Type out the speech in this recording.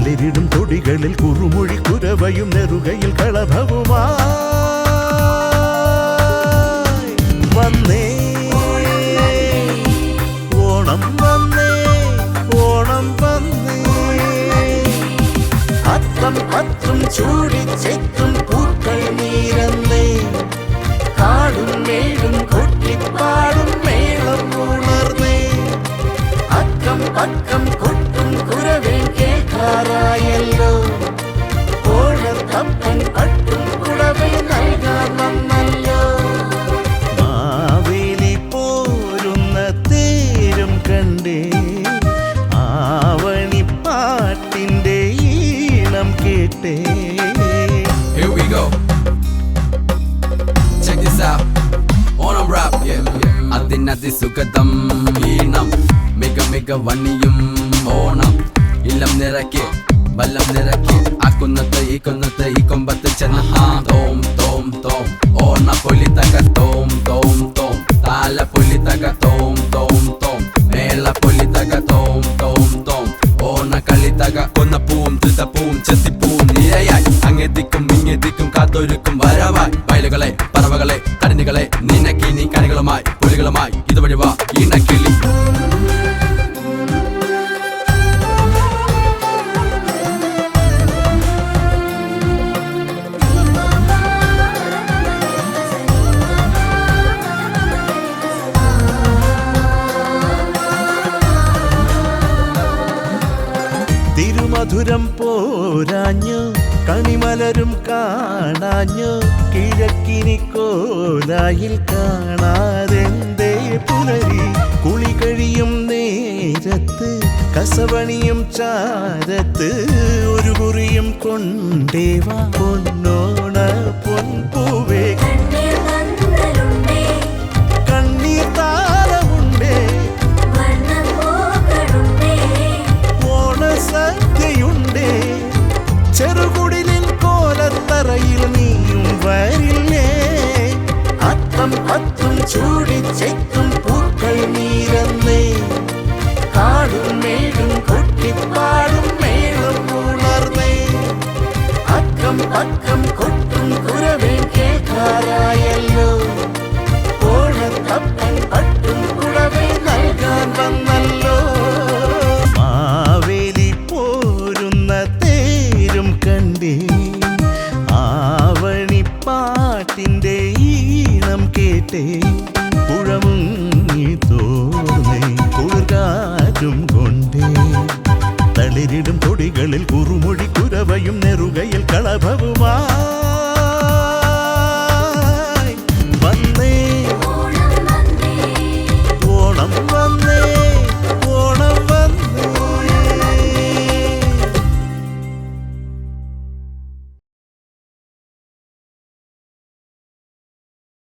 തളിരിടും തൊടികളിൽ കുറുമൊഴി കുരവയും നെറുകയിൽ കളഭവുമായി വന്നേ ഓണം വന്നേ ഓണം വന്നേ അത്തം പത്തും ചൂടിച്ചെത്തും പൂക്കൾ നീരന്നേ കാടും മേടും കൊട്ടിപ്പാടും മേളം ഉണർന്നേ അക്കം പക്കം കൊട്ടും കുരവേ കേൾക്കാറായല്ലോ ഓണത്തപ്പൻ പട്ടും കുടവേ നൽകാൻ വന്നല്ലോ മാവേലി പോരുന്ന തേരും കണ്ടേ ആവണിപ്പാട്ടിന്റെ ഈണം കേട്ടേ. Here we go. Check this out. Onam rap, yeah. Adinadi sugadam eenam mega mega vaniyum onam illam nirake ballam nirake akunnatte ee kombatte channa tom tom tom ona politaga tom tom tom tala politaga tom tom tom mela politaga tom tom tom ona kalitaga konna poom trita poom chatti poom niyayai അങ്ങെത്തിക്കും കാത്തൊരുക്കും വരവായി വയലുകളെ പറവകളെ കടലുകളെ നിനക്കിനി കണികളുമായി പുലികളുമായി ഇതുവഴി വാ ഇണക്കിളി. തിരുമധുരം പോരാഞ്ഞു കണിമലരും കാണാഞ്ഞു കിഴക്കിനി കോലായിൽ കാണാതെന്തേ പുലരി കുളി കഴിയും നേരത്ത് കസവണിയും ചാരത്ത് ഒരു കുറിയും കൊണ്ടേവാ പൊന്നോണ പൊൻപൂവേ കണ്ണീർ താരമുണ്ടേ ഓണസദ്യയുണ്ടേ ചെറുകുടിലിൽ കോലത്തറയിൽ നീയും വരില്ലേ അത്തം പത്തും ചൂടിച്ചെത്തും പൂക്കൾ നീരന്നേ കാടും മേടും കൊട്ടിപ്പാടും മേളം ഉണർന്നേ അക്കം പക്കം കൊട്ടും കുരവേ കേൾക്കാറായല്ലോ ഓണത്തപ്പൻ പട്ടും കുടവേ നൽകാൻ വന്നല്ലോ മാവേലി പോരുന്ന തേരും കണ്ടേ ആവണിപ്പാട്ടിന്റെ ഈണം കേട്ടേ പുഴമുങ്ങി തോന്നേ കുളിർകാറ്റും കൊണ്ടേ തളിരിടും തൊടികളിൽ കുറുമുഴി